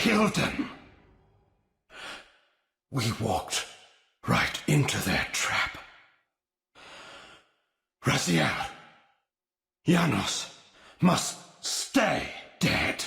killed them. We walked right into their trap. Raziel, Janos must stay dead.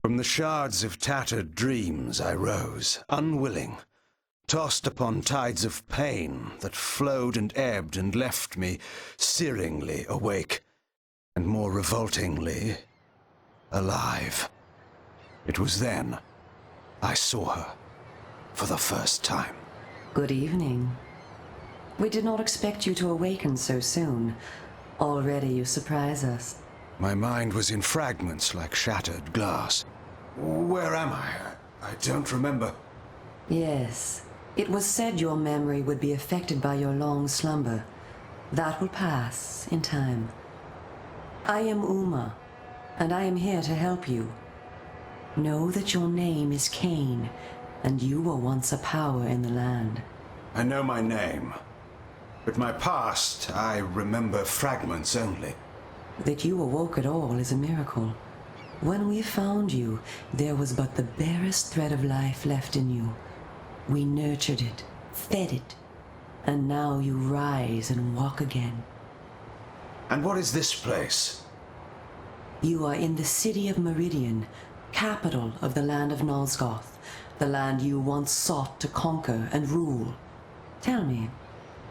From the shards of tattered dreams I rose, unwilling, tossed upon tides of pain that flowed and ebbed and left me searingly awake, and more revoltingly, alive. It was then I saw her for the first time. Good evening. We did not expect you to awaken so soon. Already you surprise us. My mind was in fragments like shattered glass. Where am I? I don't remember. Yes. It was said your memory would be affected by your long slumber. That will pass in time. I am Uma, and I am here to help you. Know that your name is Kain, and you were once a power in the land. I know my name, but my past, I remember fragments only. That you awoke at all is a miracle. When we found you, there was but the barest thread of life left in you. We nurtured it, fed it, and now you rise and walk again. And what is this place? You are in the city of Meridian, capital of the land of Nosgoth, the land you once sought to conquer and rule. Tell me,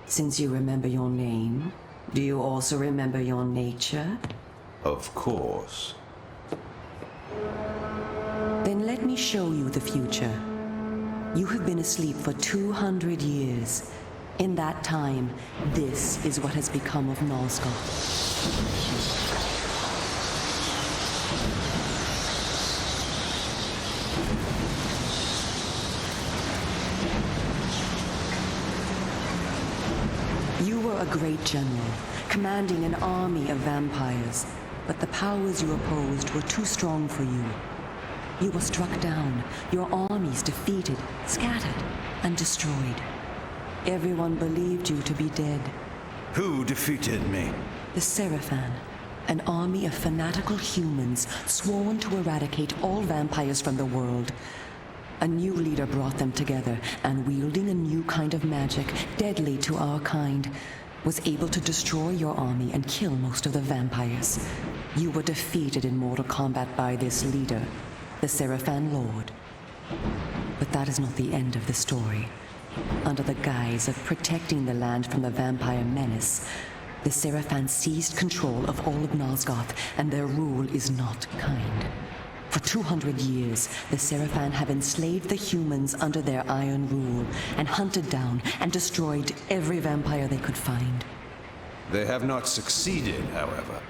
since you remember your name, do you also remember your nature? Of course. Then let me show you the future. You have been asleep for 200 years. In that time, this is what has become of Nosgoth. You were a great general, commanding an army of vampires, but the powers you opposed were too strong for you. You were struck down, your armies defeated, scattered, and destroyed. Everyone believed you to be dead. Who defeated me? The Seraphan, an army of fanatical humans sworn to eradicate all vampires from the world. A new leader brought them together, and wielding a new kind of magic, deadly to our kind, was able to destroy your army and kill most of the vampires. You were defeated in mortal combat by this leader. the Seraphan Lord. But that is not the end of the story. Under the guise of protecting the land from the vampire menace, the Seraphan seized control of all of Nosgoth, and their rule is not kind. For 200 years, the Seraphan have enslaved the humans under their iron rule, and hunted down and destroyed every vampire they could find. They have not succeeded, however.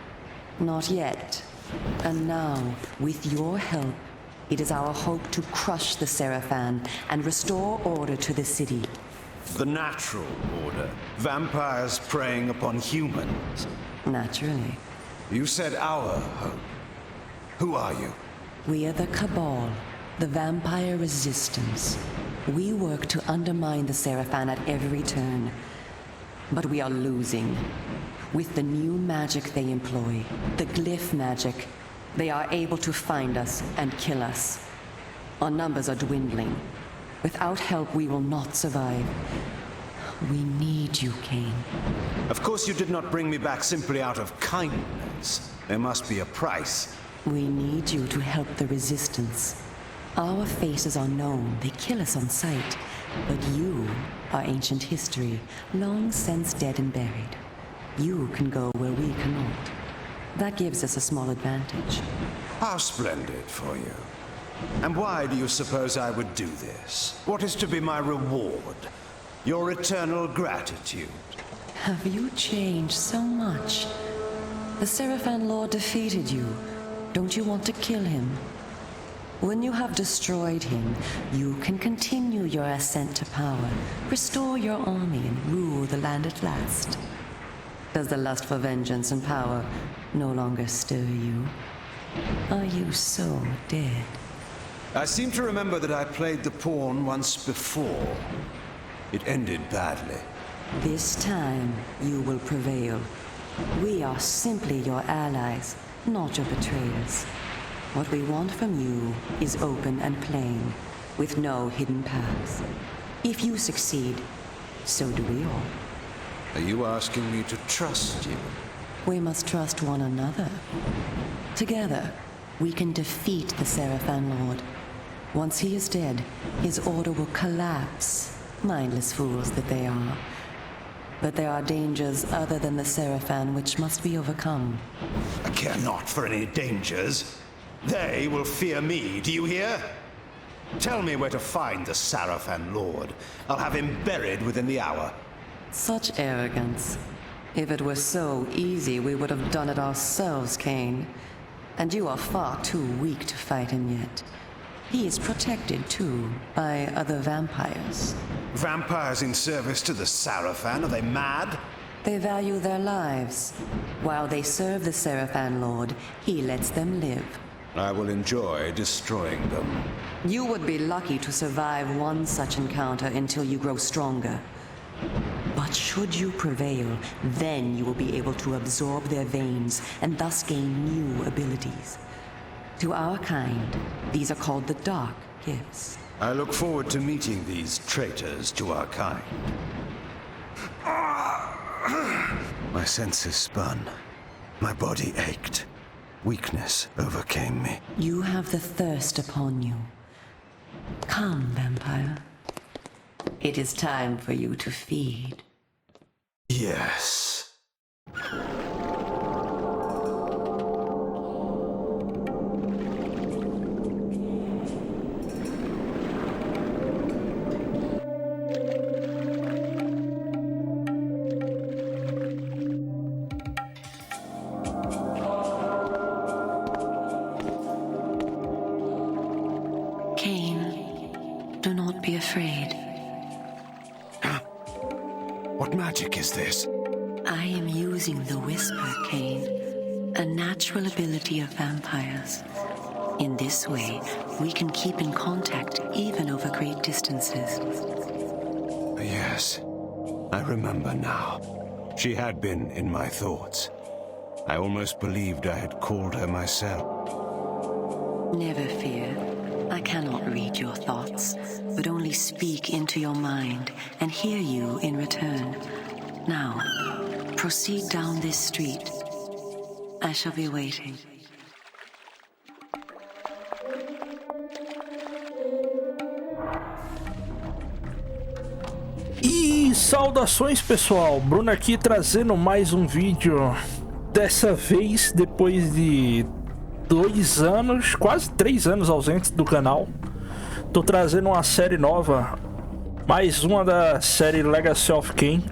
Not yet. And now, with your help, it is our hope to crush the Seraphan and restore order to the city. The natural order. Vampires preying upon humans. Naturally. You said our hope. Who are you? We are the Cabal, the vampire resistance. We work to undermine the Seraphan at every turn. But we are losing. With the new magic they employ, the glyph magic, they are able to find us and kill us. Our numbers are dwindling. Without help, we will not survive. We need you, Kain. Of course you did not bring me back simply out of kindness. There must be a price. We need you to help the Resistance. Our faces are known. They kill us on sight. But you are ancient history, long since dead and buried. You can go where we cannot. That gives us a small advantage. How splendid for you. And why do you suppose I would do this? What is to be my reward? Your eternal gratitude. Have you changed so much? The Seraphan Lord defeated you. Don't you want to kill him? When you have destroyed him, you can continue your ascent to power, restore your army, and rule the land at last. Does the lust for vengeance and power no longer stir you? Are you so dead? I seem to remember that I played the pawn once before. It ended badly. This time, you will prevail. We are simply your allies, not your betrayers. What we want from you is open and plain, with no hidden paths. If you succeed, so do we all. Are you asking me to trust you? We must trust one another. Together, we can defeat the Seraphan Lord. Once he is dead, his order will collapse. Mindless fools that they are. But there are dangers other than the Seraphan which must be overcome. I care not for any dangers. They will fear me, do you hear? Tell me where to find the Seraphan Lord. I'll have him buried within the hour. Such arrogance. If it were so easy, we would have done it ourselves, Kain. And you are far too weak to fight him yet. He is protected, too, by other vampires. Vampires in service to the Seraphan? Are they mad? They value their lives. While they serve the Seraphan Lord, he lets them live. I will enjoy destroying them. You would be lucky to survive one such encounter until you grow stronger. But should you prevail, then you will be able to absorb their veins and thus gain new abilities. To our kind, these are called the Dark Gifts. I look forward to meeting these traitors to our kind. My senses spun. My body ached. Weakness overcame me. You have the thirst upon you. Come, vampire. It is time for you to feed. Yes. Kain, do not be afraid. What magic is this? I am using the Whisper, Kain, a natural ability of vampires. In this way, we can keep in contact even over great distances. Yes, I remember now. She had been in my thoughts. I almost believed I had called her myself. Never fear. I cannot read your thoughts, but only speak into your mind and hear you in return. Now, proceed down this street. I shall be waiting. Saudações pessoal, Bruno aqui trazendo mais um vídeo. Dessa vez depois de 2 anos, quase 3 anos ausentes do canal. Tô trazendo uma série nova, mais uma da série Legacy of Kain,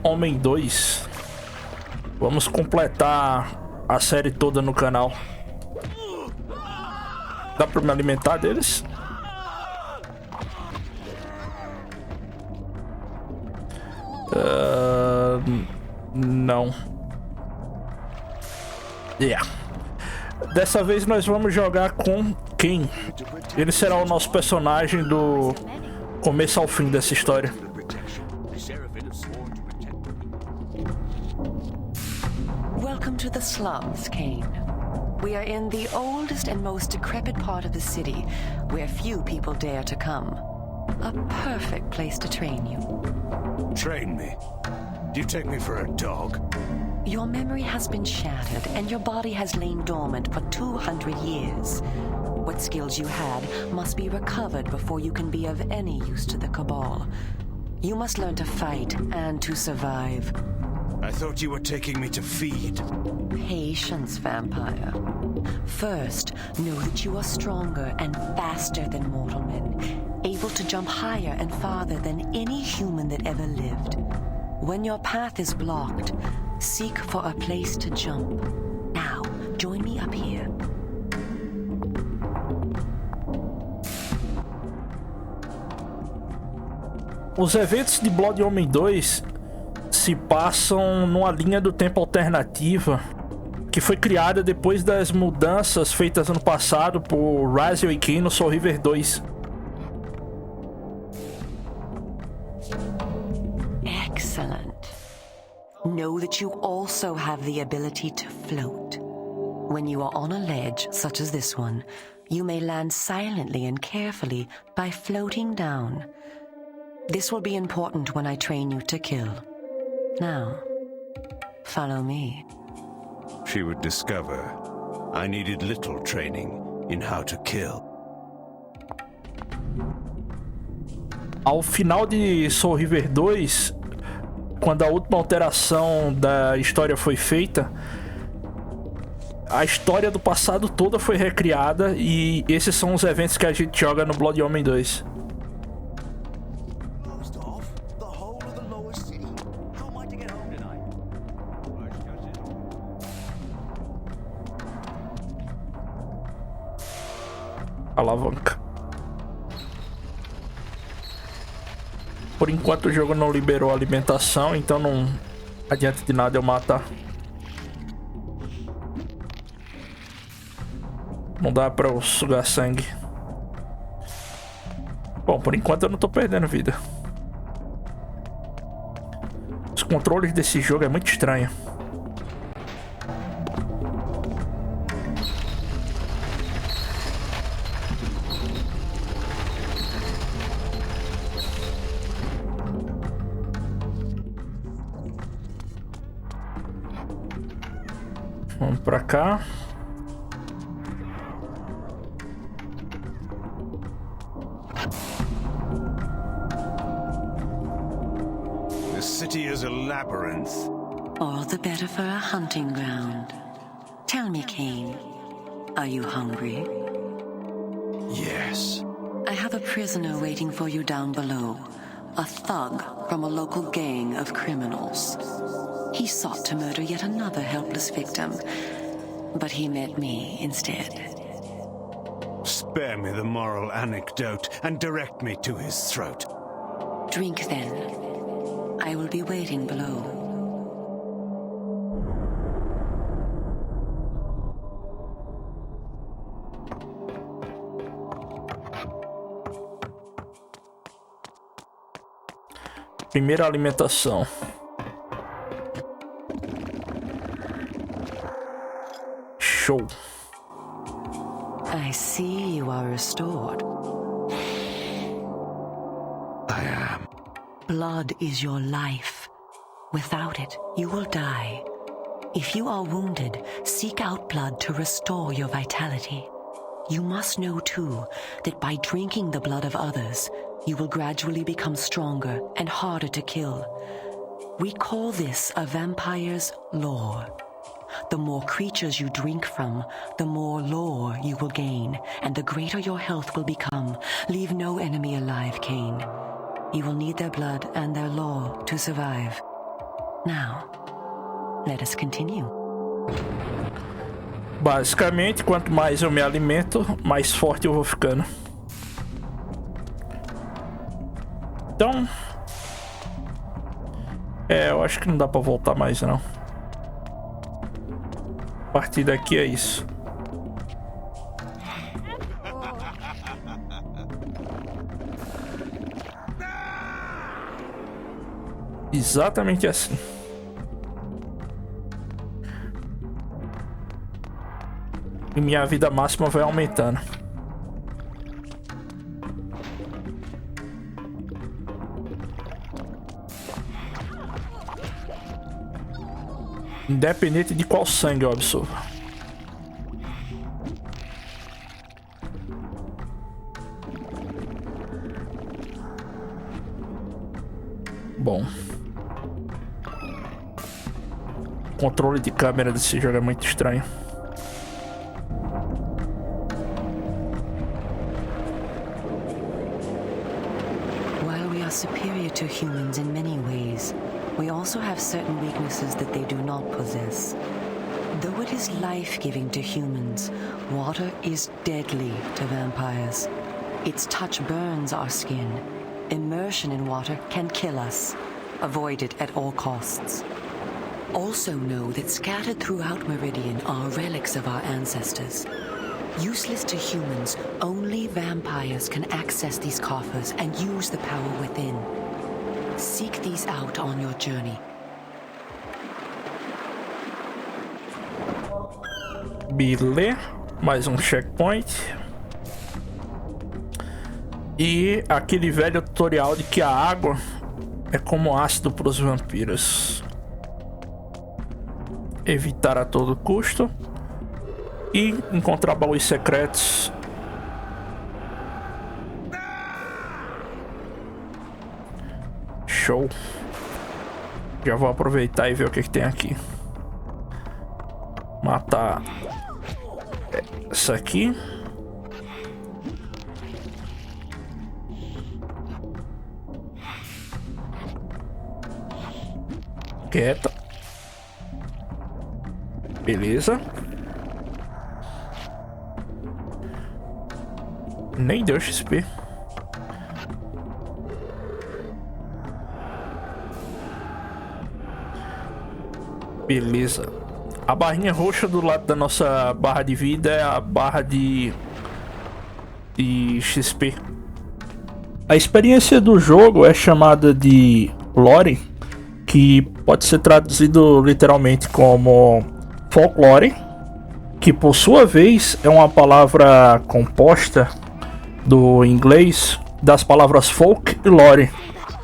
Omen 2. Vamos completar a série toda no canal. Dá pra me alimentar deles? Não. Dessa vez nós vamos jogar com Kain. Ele será o nosso personagem do começo ao fim dessa história. Welcome to the slums, Kain. We are in the oldest and most decrepit part of the city, where few people dare to come. A perfect place to train you. Train me? Do you take me for a dog? Your memory has been shattered, and your body has lain dormant for 200 years. What skills you had must be recovered before you can be of any use to the Cabal. You must learn to fight and to survive. I thought you were taking me to feed. Patience, vampire. First, know that you are stronger and faster than mortal men, able to jump higher and farther than any human that ever lived. When your path is blocked, seek for a place to jump. Now, join me up here. Os eventos de Blood Omen 2 se passam numa linha do tempo alternativa que foi criada depois das mudanças feitas ano passado por Raziel e Kain no Soul Reaver 2. Excellent. Know that you also have the ability to float. When you are on a ledge, such as this one, you may land silently and carefully by floating down. This will be important when I train you to kill. Now, follow me. She would discover I needed little training in how to kill. Ao final de Soul Reaver 2, quando a última alteração da história foi feita, a história do passado toda foi recriada e esses são os eventos que a gente joga no Blood Omen 2. Alavanca. Por enquanto o jogo não liberou a alimentação, então não adianta de nada eu matar. Não dá pra eu sugar sangue. Bom, por enquanto eu não tô perdendo vida. Os controles desse jogo é muito estranho. Vamos pra cá. The city is a labyrinth. All the better for a hunting ground. Tell me, Kain, are you hungry? Yes. I have a prisoner waiting for you down below. A thug from a local gang of criminals. He sought to murder yet another helpless victim, but he met me instead. Spare me the moral anecdote and direct me to his throat. Drink then. I will be waiting below. Primeira alimentação. Show. I see you are restored. I am. Blood is your life. Without it, you will die. If you are wounded, seek out blood to restore your vitality. You must know, too, that by drinking the blood of others, you will gradually become stronger and harder to kill. We call this a vampire's lore. The more creatures you drink from, the more lore you will gain, and the greater your health will become. Leave no enemy alive, Kain. You will need their blood and their lore to survive. Now, let us continue. Basicamente, quanto mais eu me alimento, mais forte eu vou ficando. Então... eu acho que não dá pra voltar mais, não. A partir daqui é isso. Exatamente assim. E minha vida máxima vai aumentando. Independente de qual sangue eu absorva. Bom. O controle de câmera desse jogo é muito estranho. While we are superior to humans in many ways, we also have certain weaknesses that they do not possess. Though it is life-giving to humans, water is deadly to vampires. Its touch burns our skin. Immersion in water can kill us. Avoid it at all costs. Also know that scattered throughout Meridian are relics of our ancestors. Useless to humans, only vampires can access these coffers and use the power within. Seek these out on your journey. Beleza, mais um checkpoint. E aquele velho tutorial de que a água é como ácido para os vampiros. Evitar a todo custo. E encontrar baús secretos. Show. Já vou aproveitar e ver o que tem aqui. Matar essa aqui. Quieta. Beleza. Nem deu XP. Beleza. A barrinha roxa do lado da nossa barra de vida é a barra de XP. A experiência do jogo é chamada de lore, que pode ser traduzido literalmente como folklore, que por sua vez é uma palavra composta do inglês das palavras folk e lore,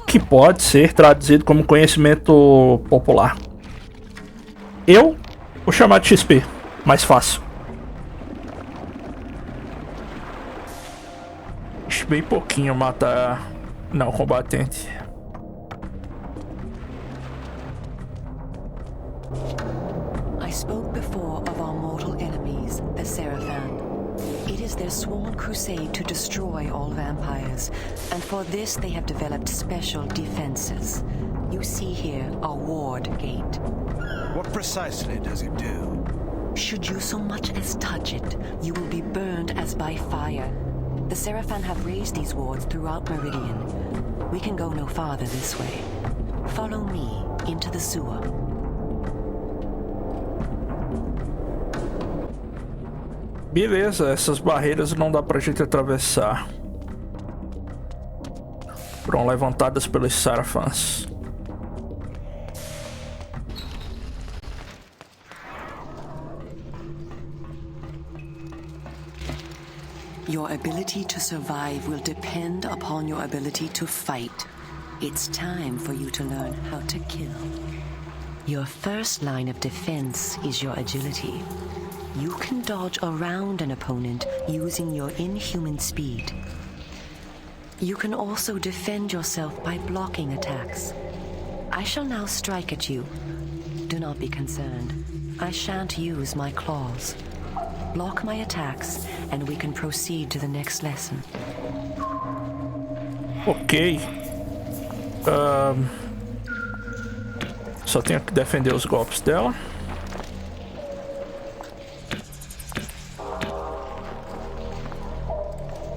que pode ser traduzido como conhecimento popular. Eu vou chamar de XP, mais fácil. Bem pouquinho matar não combatente. I spoke before of our mortal enemies, the Seraphan. It is their sworn crusade to destroy all vampires, and for this they have developed special defenses. You see here a ward gate. What precisely does it do? Should you so much as touch it, you will be burned as by fire. The Seraphan have raised these wards throughout Meridian. We can go no farther this way. Follow me into the sewer. Beleza, essas barreiras não dá pra gente atravessar. Foram levantadas pelos Seraphans. Your ability to survive will depend upon your ability to fight. It's time for you to learn how to kill. Your first line of defense is your agility. You can dodge around an opponent using your inhuman speed. You can also defend yourself by blocking attacks. I shall now strike at you. Do not be concerned. I shan't use my claws. Block my attacks, and we can proceed to the next lesson. Ok. Só tenho que defender os golpes dela.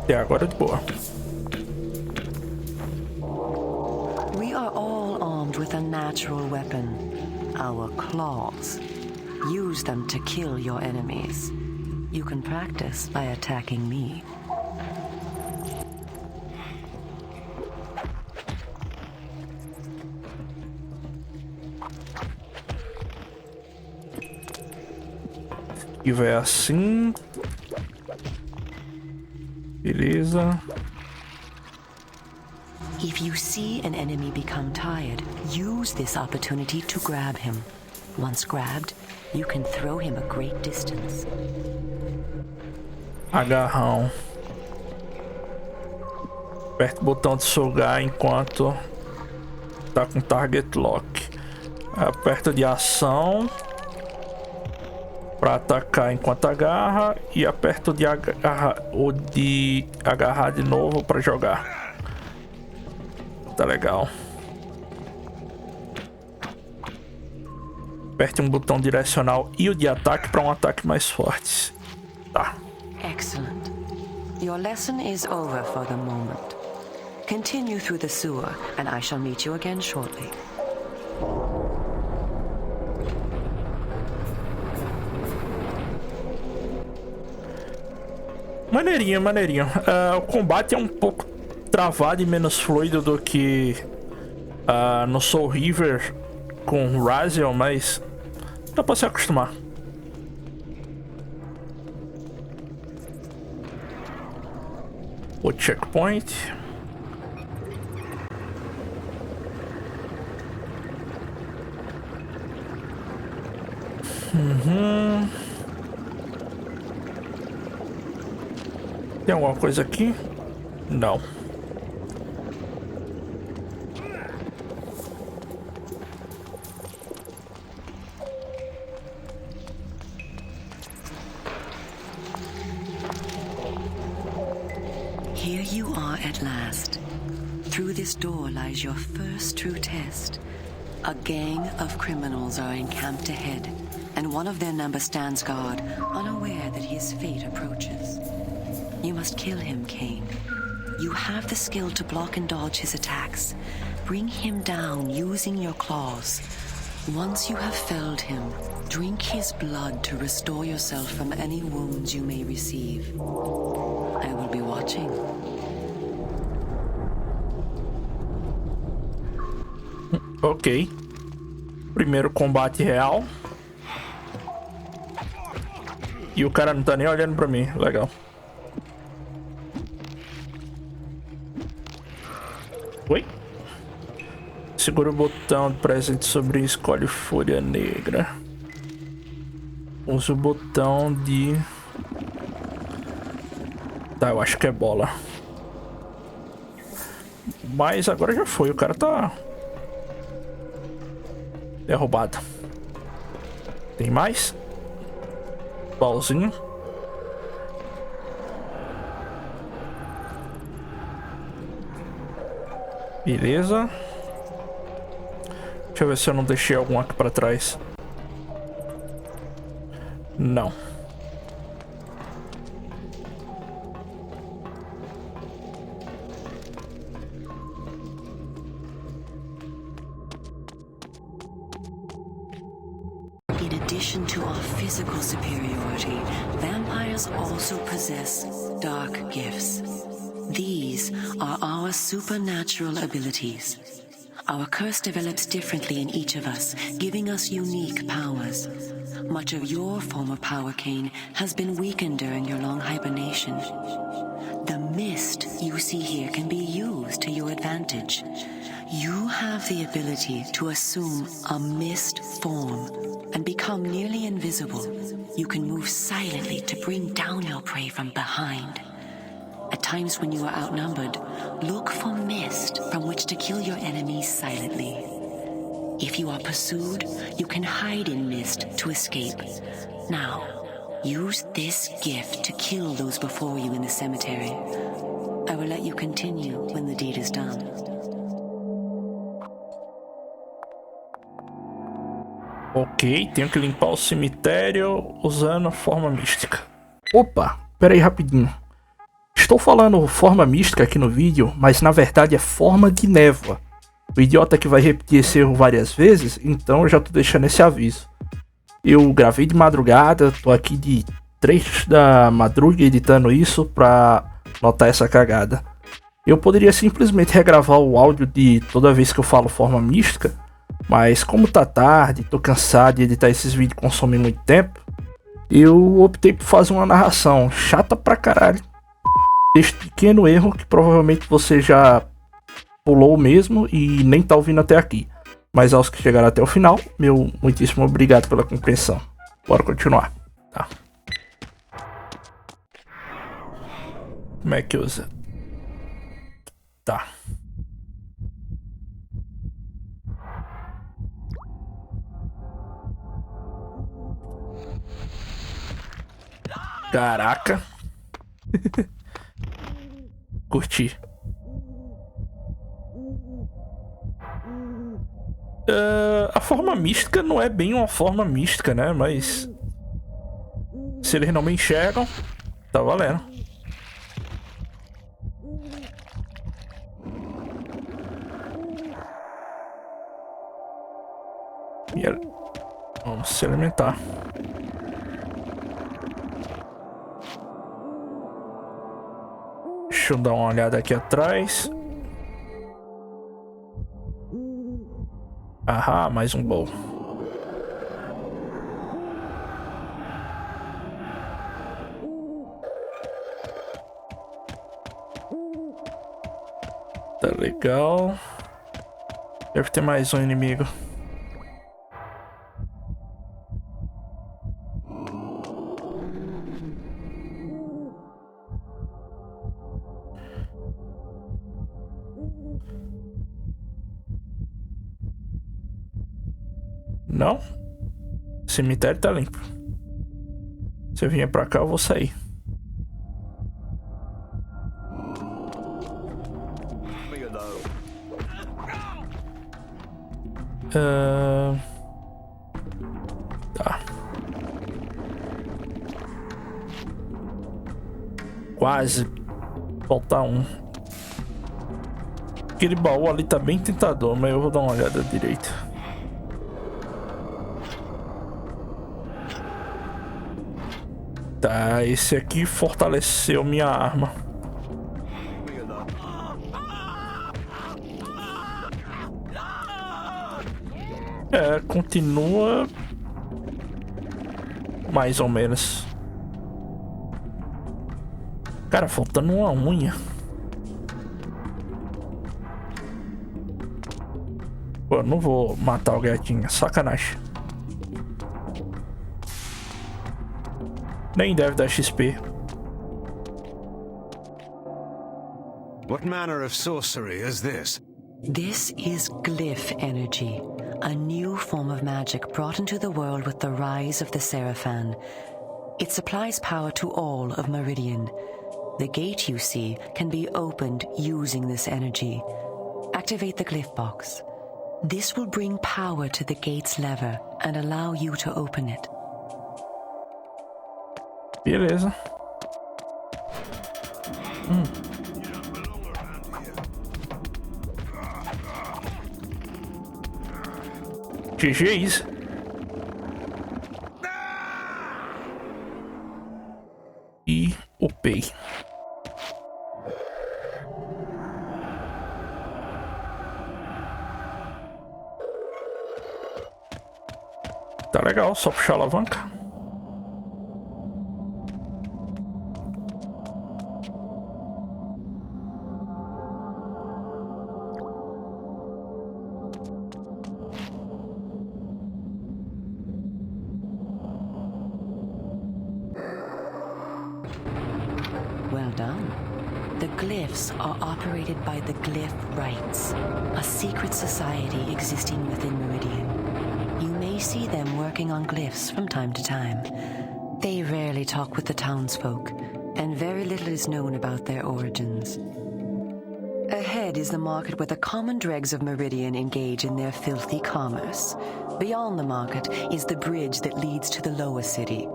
Até agora de boa. We are all armed with a natural weapon, our claws. Use them to kill your enemies. You can practice by attacking me. E vai assim. Beleza. If you see an enemy become tired, use this opportunity to grab him. Once grabbed, you can throw him a great distance. Agarrão. Aperta o botão de sugar enquanto tá com target lock. Aperta de ação para atacar enquanto agarra e aperta o de agarrar de novo para jogar. Tá legal. Aperte um botão direcional e o de ataque para um ataque mais forte. Tá. Excellent. Your lesson is over for the moment. Continue through the sewer, and I shall meet you again shortly. Maneirinho, maneirinho. O combate é um pouco travado e menos fluido do que no Soul Reaver com Raziel, mas dá pra se acostumar. O checkpoint. Tem alguma coisa aqui? Não. Here you are at last. Through this door lies your first true test. A gang of criminals are encamped ahead, and one of their number stands guard, unaware that his fate approaches. You must kill him, Kain. You have the skill to block and dodge his attacks. Bring him down using your claws. Once you have felled him, drink his blood to restore yourself from any wounds you may receive. I will be watching. Ok. Primeiro combate real. E o cara não tá nem olhando pra mim. Legal. Oi? Segura o botão de presente sobre e escolhe Fúria Negra. Usa o botão de... Tá, eu acho que é bola. Mas agora já foi, o cara tá... derrubado. Tem mais? Pauzinho. Beleza. Deixa eu ver se eu não deixei algum aqui pra trás. Não. In addition to our physical superiority, vampires also possess dark gifts. These are our supernatural abilities. Our curse develops differently in each of us, giving us unique powers. Much of your former power, Kain, has been weakened during your long hibernation. The mist you see here can be used to your advantage. You have the ability to assume a mist form and become nearly invisible. You can move silently to bring down your prey from behind. At times when you are outnumbered, look for mist from which to kill your enemies silently. If you are pursued, you can hide in mist to escape. Now, use this gift to kill those before you in the cemetery. I will let you continue when the deed is done. Ok, tenho que limpar o cemitério usando a forma mística. Opa, pera aí rapidinho. Estou falando forma mística aqui no vídeo, mas na verdade é forma de névoa. O idiota que vai repetir esse erro várias vezes, então eu já tô deixando esse aviso. Eu gravei de madrugada, tô aqui de 3 da madruga editando isso pra notar essa cagada. Eu poderia simplesmente regravar o áudio de toda vez que eu falo forma mística, mas como tá tarde, tô cansado de editar esses vídeos, consome muito tempo, eu optei por fazer uma narração chata pra caralho deste pequeno erro que provavelmente você já pulou mesmo e nem tá ouvindo até aqui. Mas aos que chegaram até o final, meu muitíssimo obrigado pela compreensão. Bora continuar. Tá. Como é que usa? Tá. Caraca. Curti. A forma mística não é bem uma forma mística, né? Mas se eles não me enxergam, tá valendo. Vamos se alimentar. Deixa eu dar uma olhada aqui atrás. Aham, mais um bowl. Tá legal. Deve ter mais um inimigo. Não? O cemitério tá limpo. Se eu vier pra cá, eu vou sair. Tá. Quase. Falta um. Aquele baú ali tá bem tentador, mas eu vou dar uma olhada direito. Tá, esse aqui fortaleceu minha arma. Continua mais ou menos. Cara, faltando uma unha. Pô, não vou matar o gatinho, sacanagem. Nem deve dar XP. What manner of sorcery is this? This is glyph energy, a new form of magic brought into the world with the rise of the Seraphan. It supplies power to all of Meridian. The gate you see can be opened using this energy. Activate the glyph box. This will bring power to the gate's lever and allow you to open it. Beleza. GG isso. E upei. Tá legal, só puxar a alavanca. Well done. The glyphs are operated by the Glyph Rites, a secret society existing within Meridian. You may see them working on glyphs from time to time. They rarely talk with the townsfolk, and very little is known about their origins. Ahead is the market where the common dregs of Meridian engage in their filthy commerce. Beyond the market is the bridge that leads to the lower city.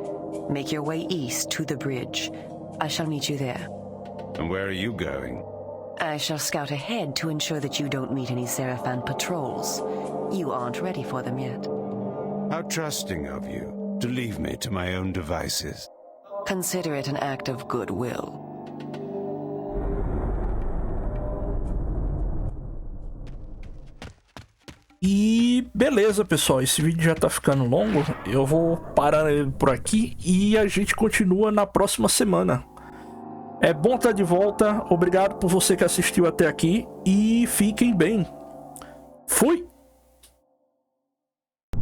Make your way east to the bridge. I shall meet you there. And where are you going? I shall scout ahead to ensure that you don't meet any Seraphan patrols. You aren't ready for them yet. How trusting of you to leave me to my own devices. Consider it an act of goodwill. E beleza, pessoal, esse vídeo já tá ficando longo. Eu vou parar por aqui e a gente continua na próxima semana. É bom estar de volta. Obrigado por você que assistiu até aqui e fiquem bem. Fui!